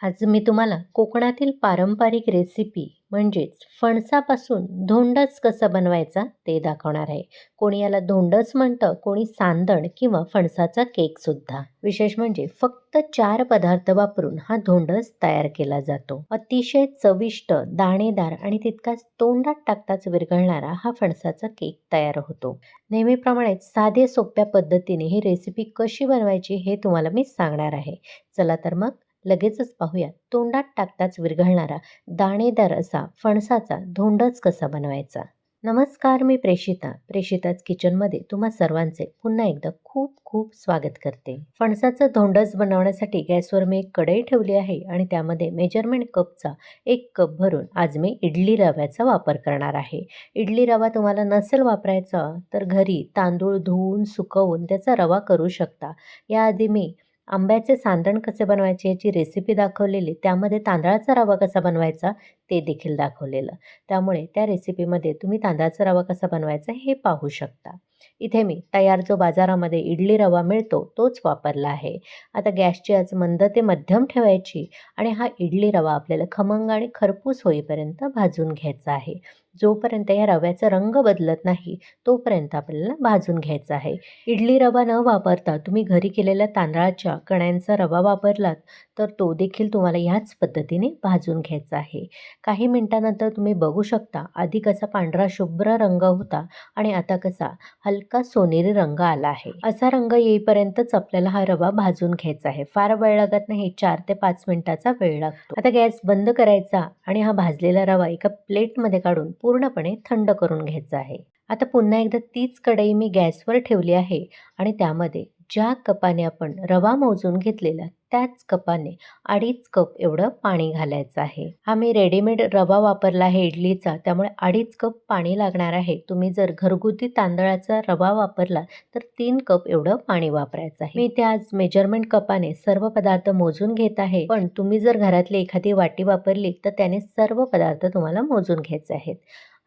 आज मी तुम्हाला कोकणातील पारंपरिक रेसिपी म्हणजेच फणसापासून धोंडच कसं बनवायचा ते दाखवणार आहे. कोणी याला धोंडच म्हणतं, कोणी सांदण किंवा फणसाचा केकसुद्धा. विशेष म्हणजे फक्त 4 पदार्थ वापरून हा धोंडच तयार केला जातो. अतिशय चविष्ट, दाणेदार आणि तितकाच तोंडात टाकताच विरघळणारा हा फणसाचा केक तयार होतो. नेहमीप्रमाणेच साधे सोप्या पद्धतीने ही रेसिपी कशी बनवायची हे तुम्हाला मी सांगणार आहे. चला तर मग लगेचच पाहूया तोंडात टाकताच विरघळणारा दाणेदार असा फणसाचा धोंडच कसा बनवायचा. नमस्कार, मी प्रेषिताच किचनमध्ये तुम्हा सर्वांचे पुन्हा एकदा खूप खूप स्वागत करते. फणसाचं धोंडच बनवण्यासाठी गॅसवर मी एक कढई ठेवली आहे आणि त्यामध्ये मेजरमेंट कपचा 1 कप भरून आज मी इडली रव्याचा वापर करणार आहे. इडली रवा तुम्हाला नसेल वापरायचा तर घरी तांदूळ धुवून सुकवून त्याचा रवा करू शकता. याआधी मी आंब्याचे सांदण कसे बनवायचे याची रेसिपी दाखवलेली, त्यामध्ये तांदळाचा रवा कसा बनवायचा ते देखील दाखवलेलं. त्यामुळे त्या रेसिपीमध्ये तुम्ही तांदळाचा रवा कसा बनवायचा हे पाहू शकता. इथे मी तयार जो बाजारामध्ये इडली रवा मिळतो तोच वापरला आहे. आता गॅसची आच मंद ते मध्यम ठेवायची आणि हा इडली रवा आपल्याला खमंग आणि खरपूस होईपर्यंत भाजून घ्यायचा आहे. जोपर्यंत या रव्याचा रंग बदलत नाही तोपर्यंत आपल्याला भाजून घ्यायचा आहे. इडली रवा न वापरता तुम्ही घरी केलेल्या तांदळाच्या कण्यांचा रवा वापरलात तर तो देखील तुम्हाला ह्याच पद्धतीने भाजून घ्यायचा आहे. काही मिनिटानंतर तुम्ही बघू शकता आधी कसा पांढरा शुभ्र रंग होता आणि आता कसा हलका सोनेरी रंग आला आहे. असा रंग येईपर्यंतच आपल्याला हा रवा भाजून घ्यायचा आहे. फार वेळ लागत नाही, 4 ते 5 मिनिटाचा वेळ लागतो. आता गॅस बंद करायचा आणि हा भाजलेला रवा एका प्लेटमध्ये काढून पूर्णपणे थंड करून घ्यायचा आहे. आता पुन्हा एकदा तीच कढई मी गॅसवर ठेवली आहे आणि त्यामध्ये ज्या कपाने आपण रवा मोजून घेतलेला त्याच कपाने 2.5 कप एवढं पाणी घालायचं आहे. हा मी रेडीमेड रवा वापरला आहे इडलीचा, त्यामुळे 2.5 कप पाणी लागणार आहे. तुम्ही जर घरगुती तांदळाचा रवा वापरला तर 3 कप एवढं पाणी वापरायचं आहे. मी इथे आज मेजरमेंट कपाने सर्व पदार्थ मोजून घेत आहे, पण तुम्ही जर घरातली एखादी वाटी वापरली तर त्याने सर्व पदार्थ तुम्हाला मोजून घ्यायचे आहेत.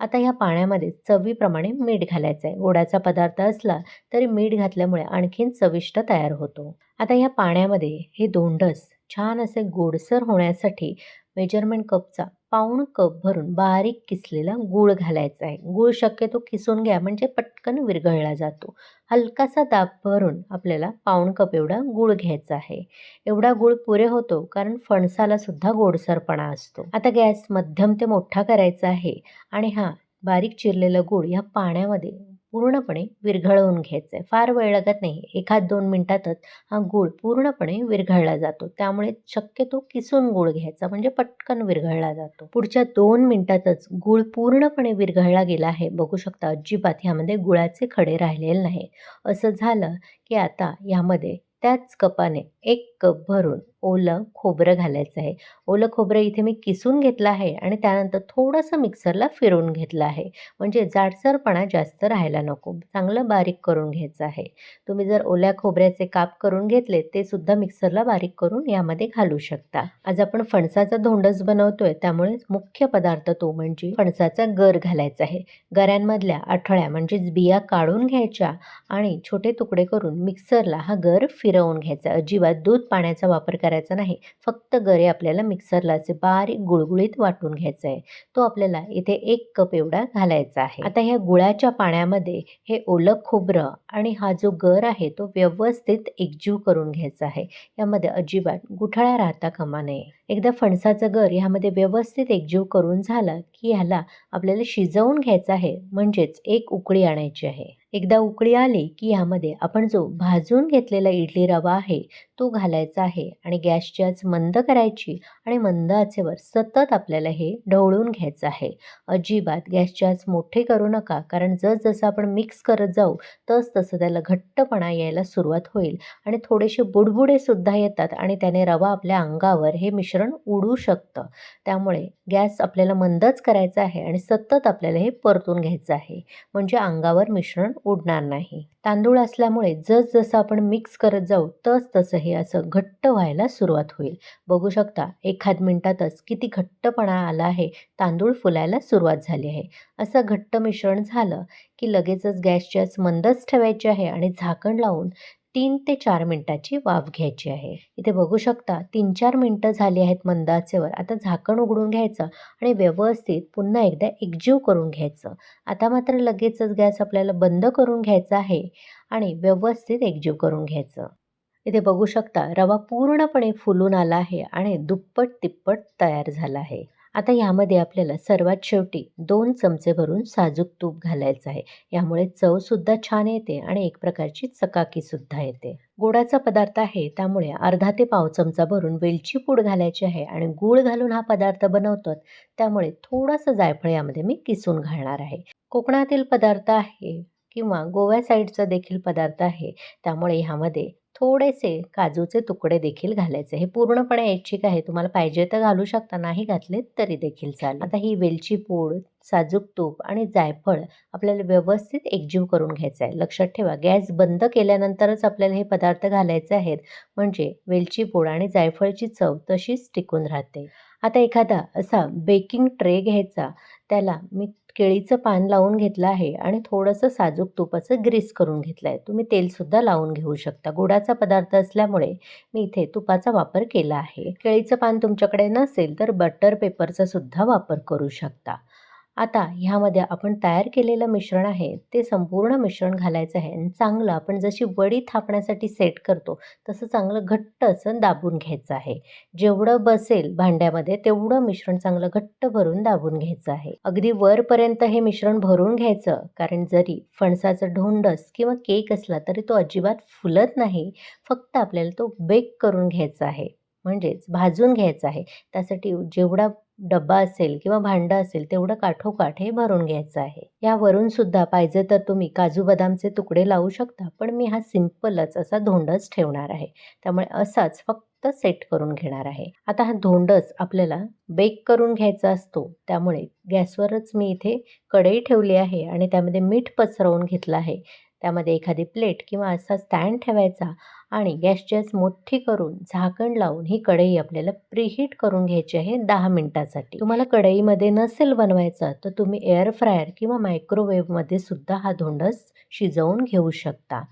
आता ह्या पाण्यामध्ये चवीप्रमाणे मीठ घालायचं आहे. गोडाचा पदार्थ असला तरी मीठ घातल्यामुळे आणखीन चविष्ट तयार होतो. आता ह्या पाण्यामध्ये हे धोंडस छान असे गोडसर होण्यासाठी मेजरमेंट कपचा 1/4 कप भरून बारीक किसलेला गूळ घालायचा आहे. गूळ शक्यतो किसून घ्या म्हणजे पटकन विरघळला जातो. हलकासा दाब भरून आपल्याला 1/4 कप एवढा गूळ घ्यायचा आहे. एवढा गूळ पुरे होतो कारण फणसाला सुद्धा गोडसरपणा असतो. आता गॅस मध्यम ते मोठा करायचा आहे आणि हा बारीक चिरलेला गूळ ह्या पाण्यामध्ये पूर्णपणे विरघळवून घ्यायचं आहे. फार वेळ लागत नाही, 1-2 मिनिटातच हा गूळ पूर्णपणे विरघळला जातो. त्यामुळे शक्यतो किसून गूळ घ्यायचा म्हणजे पटकन विरघळला जातो. पुढच्या 2 मिनिटातच गूळ पूर्णपणे विरघळला गेला आहे. बघू शकता अजिबात ह्यामध्ये गुळाचे खडे राहिलेले नाही. असं झालं की आता यामध्ये त्याच कपाने 1 कप भरून ओलं खोबरं घालायचं आहे. ओलं खोबरं इथे मी किसून घेतलं आहे आणि त्यानंतर थोडंसं मिक्सरला फिरवून घेतलं आहे. म्हणजे जाडसरपणा जास्त राहायला नको. चांगलं बारीक करून घ्यायचं आहे. तुम्ही जर ओल्या खोबऱ्याचे काप करून घेतले ते सुद्धा मिक्सरला बारीक करून यामध्ये घालू शकता. आज आपण फणसाचा धोंडच बनवतोय त्यामुळे मुख्य पदार्थ तो म्हणजे फणसाचा गर घालायचा आहे. गऱ्यांमधल्या आठळ्या म्हणजेच बिया काढून घ्यायच्या आणि छोटे तुकडे करून मिक्सरला हा गर फिरवून घ्यायचा. अजिबात दूध पाण्याचा वापर करायचा नाही. फक्त गरे आपल्याला मिक्सरला असे बारीक गुळगुळीत वाटून घ्यायचा आहे. तो आपल्याला इथे 1 कप एवढा घालायचा आहे. आता ह्या गुळाच्या पाण्यामध्ये हे ओलं खोबरं आणि हा जो गर आहे तो व्यवस्थित एकजीव करून घ्यायचा आहे. यामध्ये अजिबात गुठळ्या राहता कामा नये. एकदा फणसाचा गर ह्यामध्ये व्यवस्थित एकजीव करून झाला की ह्याला आपल्याला शिजवून घ्यायचं आहे, म्हणजेच 1 उकळी आणायची आहे. एकदा उकळी आली की ह्यामध्ये आपण जो भाजून घेतलेला इडली रवा आहे तो घालायचा आहे आणि गॅसची आच मंद करायची आणि मंद आचेवर सतत आपल्याला हे ढवळून घ्यायचं आहे. अजिबात गॅसची आच मोठी करू नका, कारण जसं आपण मिक्स करत जाऊ तसं त्याला घट्टपणा यायला सुरुवात होईल आणि थोडेसे बुडबुडे सुद्धा येतात आणि त्याने रवा आपल्या अंगावर हे मिश्रण उडू शकतं. त्यामुळे गॅस आपल्याला मंदच करायचा आहे आणि सतत आपल्याला हे परतून घ्यायचं आहे, म्हणजे अंगावर मिश्रण उडणार नाही. तांदूळ असल्यामुळे जसं आपण मिक्स करत जाऊ तसं हे असं घट्ट व्हायला सुरुवात होईल. बघू शकता 1 मिनिटातच किती घट्टपणा आला आहे. तांदूळ फुलायला सुरुवात झाली आहे. असं घट्ट मिश्रण झालं की लगेचच गॅसची आच मंदच ठेवायची आहे आणि झाकण लावून 3 ते 4 मिनिटाची वाफ घ्यायची आहे. इथे बघू शकता 3-4 मिनिटं झाली आहेत मंद आचेवर. आता झाकण उघडून घ्यायचं आणि व्यवस्थित पुन्हा एकदा एकजीव करून घ्यायचं. आता मात्र लगेचच गॅस आपल्याला बंद करून घ्यायचा आहे आणि व्यवस्थित एकजीव करून घ्यायचं. इथे बघू शकता रवा पूर्णपणे फुलून आला आहे आणि दुप्पट-तिप्पट तयार झाला आहे. आता यामध्ये आपल्याला सर्वात शेवटी 2 चमचे भरून साजूक तूप घालायचं आहे. यामुळे चवसुद्धा छान येते आणि एक प्रकारची चकाकीसुद्धा येते. गोडाचा पदार्थ आहे त्यामुळे अर्धा ते पाव चमचा भरून वेलची पूड घालायची आहे आणि गूळ घालून हा पदार्थ बनवतो त्यामुळे थोडंसं जायफळ यामध्ये मी किसून घालणार आहे. कोकणातील पदार्थ आहे किंवा गोव्या साईडचा देखील पदार्थ आहे त्यामुळे ह्यामध्ये थोडेसे काजूचे तुकडे देखील घालायचे. हे पूर्णपणे ऐच्छिक आहे. तुम्हाला पाहिजे तर घालू शकता, नाही घातले तरी देखील चालेल. आता ही वेलची पूड, साजूक तूप आणि जायफळ आपल्याला व्यवस्थित एकजीव करून घ्यायचं आहे. लक्षात ठेवा गॅस बंद केल्यानंतरच आपल्याला हे पदार्थ घालायचे आहेत. म्हणजे वेलची पूड आणि जायफळची चव तशीच टिकून राहते. आता एखादा असा बेकिंग ट्रे घ्यायचा, त्याला मी केळीचं पान लावून घेतलं आहे आणि थोडंसं साजूक तुपाचं ग्रीस करून घेतलं आहे. तुम्ही तेलसुद्धा लावून घेऊ शकता. गोडाचा पदार्थ असल्यामुळे मी इथे तुपाचा वापर केला आहे. केळीचं पान तुमच्याकडे नसेल तर बटर पेपरचा सुद्धा वापर करू शकता. आता ह्यामध्ये आपण तयार केलेलं मिश्रण आहे ते संपूर्ण मिश्रण घालायचं आहे आणि चांगलं आपण जशी वडी थापण्यासाठी सेट करतो तसं चांगलं घट्ट असं दाबून घ्यायचं आहे. जेवढं बसेल भांड्यामध्ये तेवढं मिश्रण चांगलं घट्ट भरून दाबून घ्यायचं आहे. अगदी वरपर्यंत हे मिश्रण भरून घ्यायचं, कारण जरी फणसाचं ढोंडस किंवा केक असला तरी तो अजिबात फुलत नाही. फक्त आपल्याला तो बेक करून घ्यायचा आहे, म्हणजेच भाजून घ्यायचा आहे. त्यासाठी जेवढा डब्बा असेल किंवा भांडं असेल तेवढं काठोकाठ हे भरून घ्यायचं आहे. यावरून सुद्धा पाहिजे तर तुम्ही काजू बदामचे तुकडे लावू शकता, पण मी हा सिंपलच असा धोंडच ठेवणार आहे. त्यामुळे असाच फक्त सेट करून घेणार आहे. आता हा धोंडच आपल्याला बेक करून घ्यायचा असतो, त्यामुळे गॅसवरच मी इथे कढई ठेवली आहे आणि त्यामध्ये मीठ पसरवून घेतलं आहे. त्यामध्ये एखादी प्लेट किंवा असा स्टँड ठेवायचा आणि गॅसची आच मोठी करून झाकण लावून ही कढई आपल्याला प्रीहीट करून घ्यायची आहे 10 मिनिटासाठी. तुम्हाला कढईमध्ये नसेल बनवायचा तर तुम्ही एअर फ्रायर किंवा मायक्रोवेव्हमध्ये सुद्धा हा धोंडस शिजवून घेऊ शकता.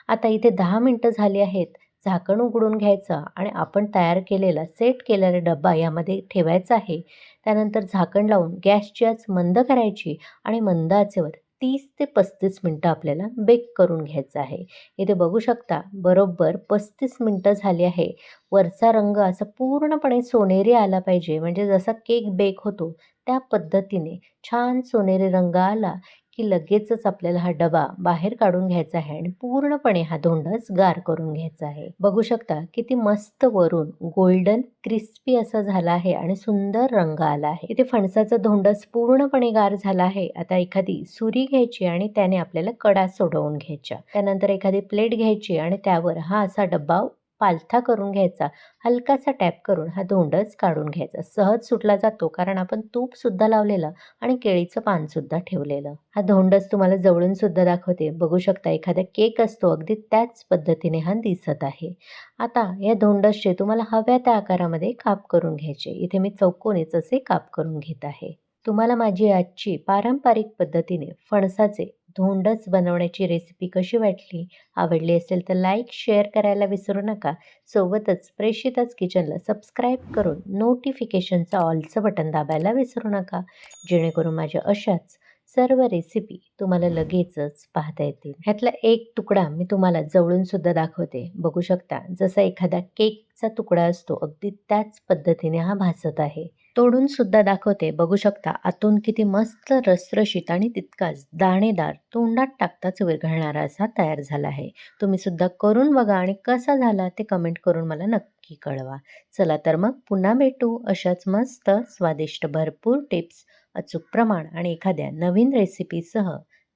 आता इथे 10 मिनिटं झाली आहेत. झाकण उघडून घ्यायचं आणि आपण तयार केलेला सेट केलेला डब्बा यामध्ये ठेवायचा आहे. त्यानंतर झाकण लावून गॅसची आच मंद करायची आणि मंद आचेवर 30 ते 35 मिनिटं आपल्याला बेक करून घ्यायचं आहे. इथे बघू शकता बरोबर 35 मिनिटं झाली आहे. वरचा रंग असा पूर्णपणे सोनेरी आला पाहिजे, म्हणजे जसा केक बेक होतो त्या पद्धतीने छान सोनेरी रंग आला की लगेचच आपल्याला हा डबा बाहेर काढून घ्यायचा आहे आणि पूर्णपणे हा धोंडस गार करून घ्यायचा आहे. बघू शकता किती मस्त वरून गोल्डन क्रिस्पी असा झाला आहे आणि सुंदर रंग आला आहे. इथे फणसाचा धोंडस पूर्णपणे गार झाला आहे. आता एखादी सुरी घ्यायची आणि त्याने आपल्याला कडा सोडवून घ्यायच्या. त्यानंतर एखादी प्लेट घ्यायची आणि त्यावर हा असा डब्बा पालथा करून घ्यायचा. हलकासा टॅप करून हा धोंडस काढून घ्यायचा. सहज सुटला जातो कारण आपण तूप सुद्धा लावलेलं आणि केळीचं पान सुद्धा ठेवलेलं. हा धोंडस तुम्हाला जवळून सुद्धा दाखवते. बघू शकता एखादा केक असतो अगदी त्याच पद्धतीने हा दिसत आहे. आता या धोंडसचे तुम्हाला हव्या त्या आकारामध्ये काप करून घ्यायचे. इथे मी चौकोनीच असे काप करून घेत आहे. तुम्हाला माझी आजची पारंपरिक पद्धतीने फणसाचे धोंडस बनवण्याची रेसिपी कशी वाटली? आवडली असेल तर लाईक, शेअर करायला विसरू नका. सोबतच प्रेषिताच किचनला सबस्क्राईब करून नोटिफिकेशनचं ऑलचं बटन दाबायला विसरू नका, जेणेकरून माझ्या अशाच सर्व रेसिपी तुम्हाला लगेचच पाहता येतील. ह्यातला एक तुकडा मी तुम्हाला जवळून सुद्धा दाखवते. बघू शकता जसा एखादा केकचा तुकडा असतो अगदी त्याच पद्धतीने हा भासत आहे. तोडून सुद्धा दाखवते. बघू शकता आतून किती मस्त रसरशीत आणि तितकाच दाणेदार, तोंडात टाकताच विरघळणारा असा तयार झाला आहे. तुम्ही सुद्धा करून बघा आणि कसा झाला ते कमेंट करून मला नक्की कळवा. चला तर मग पुन्हा भेटू अशाच मस्त स्वादिष्ट भरपूर टिप्स, अचूक प्रमाण आणि एखाद्या नवीन रेसिपीसह.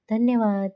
धन्यवाद.